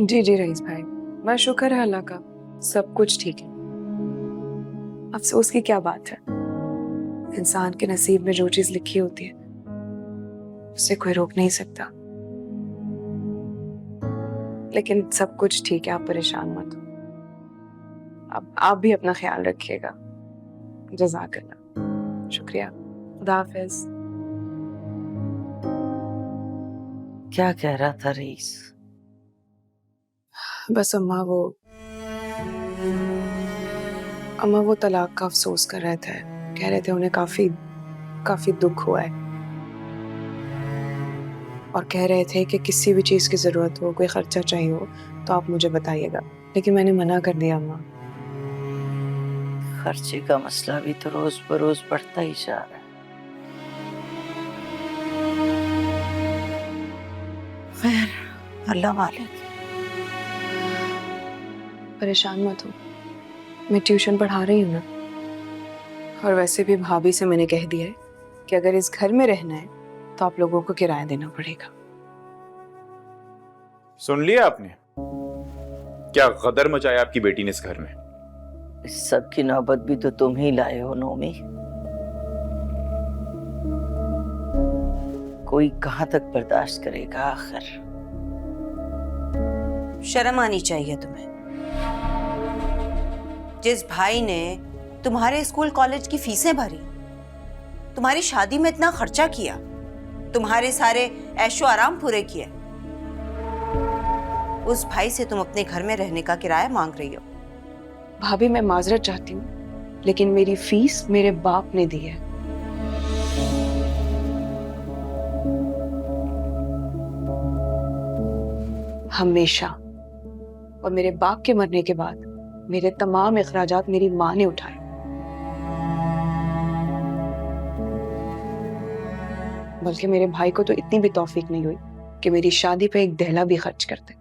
जी जी rice भाई, मैं शुक्र है अल्लाह का, सब कुछ ठीक है। अफसोस की क्या बात है, इंसान के नसीब में जो चीज लिखी होती है उसे कोई रोक नहीं सकता। लेकिन सब कुछ ठीक है, आप परेशान मत हो। अब आप भी अपना ख्याल रखिएगा। जज़ाकल्लाह, शुक्रिया, खुदा हाफिज। क्या कह रहा था रईस? बस अम्मा वो तलाक का अफसोस कर रहे थे, कह रहे थे उन्हें काफी काफी दुख हुआ है और कह रहे थे कि किसी भी चीज की जरूरत हो, कोई खर्चा चाहिए हो तो आप मुझे बताइएगा। लेकिन मैंने मना कर दिया अम्मा। खर्चे का मसला भी तो रोज बरोज बढ़ता ही जा रहा है। खैर, अल्लाह मालिक। परेशान मत हो, मैं ट्यूशन पढ़ा रही हूँ ना, और वैसे भी भाभी से मैंने कह दिया है कि अगर इस घर में रहना है तो आप लोगों को किराया देना पड़ेगा। सुन लिया आपने? क्या गदर मचाया आपकी बेटी ने इस घर में। इस सब की नौबत भी तो तुम ही लाए हो नोमी। कोई कहां तक बर्दाश्त करेगा आखिर? शर्म आनी चाहिए तुम्हें। जिस भाई ने तुम्हारे स्कूल कॉलेज की फीसें भरी, तुम्हारी शादी में इतना खर्चा किया, तुम्हारे सारे ऐशो आराम पूरे किए, उस भाई से तुम अपने घर में रहने का किराया मांग रही हो। भाभी मैं माजरत चाहती हूँ, लेकिन मेरी फीस मेरे बाप ने दी है। हमेशा। और मेरे बाप के मरने के बाद मेरे तमाम इखराजात मेरी माँ ने उठाए। बल्कि मेरे भाई को तो इतनी भी तौफीक नहीं हुई कि मेरी शादी पे एक दहला भी खर्च करते।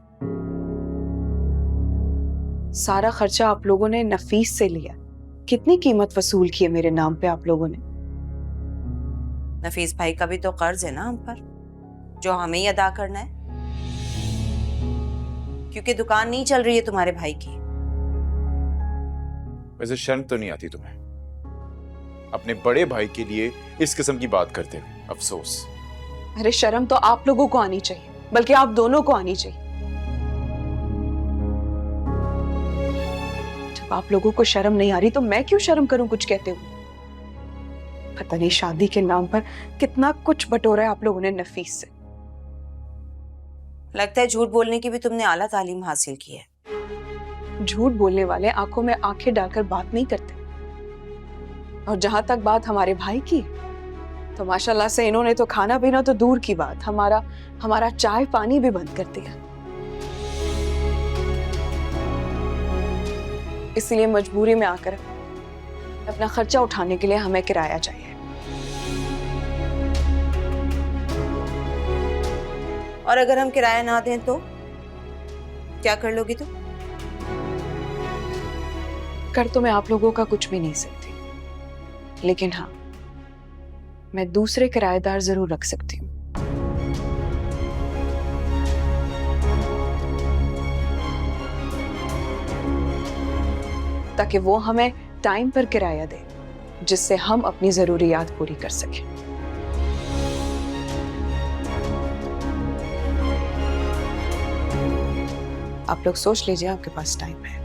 सारा खर्चा आप लोगों ने नफीस से लिया। कितनी कीमत वसूल की है मेरे नाम पे आप लोगों ने। नफीस भाई का भी तो कर्ज है ना हम पर, जो हमें ही अदा करना है, क्योंकि दुकान नहीं चल रही है तुम्हारे भाई की। वैसे शर्म तो नहीं आती तुम्हें अपने बड़े भाई के लिए इस किस्म की बात करते हुए? अफसोस। अरे शर्म तो आप लोगों को आनी चाहिए, बल्कि आप दोनों को आनी चाहिए। जब आप लोगों को शर्म नहीं आ रही तो मैं क्यों शर्म करूं कुछ कहते हुए। पता नहीं शादी के नाम पर कितना कुछ बटोरा है आप लोगों ने नफीस से। लगता है झूठ बोलने की भी तुमने आला तालीम हासिल की है। झूठ बोलने वाले आंखों में आंखें डालकर बात नहीं करते। और जहां तक बात हमारे भाई की, तो माशाल्लाह से इन्होंने तो खाना पीना तो दूर की बात, हमारा चाय पानी भी बंद कर दिया। इसलिए मजबूरी में आकर अपना खर्चा उठाने के लिए हमें किराया चाहिए। और अगर हम किराया ना दें तो क्या कर लोगी तुम? कर तो मैं आप लोगों का कुछ भी नहीं सकती, लेकिन हाँ, मैं दूसरे किराएदार जरूर रख सकती हूँ। ताकि वो हमें टाइम पर किराया दे, जिससे हम अपनी जरूरियात पूरी कर सकें। आप लोग सोच लीजिए, आपके पास टाइम है।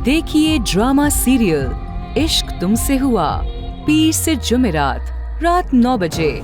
देखिए ड्रामा सीरियल इश्क तुमसे हुआ, पीर से जुमेरात रात 9 बजे।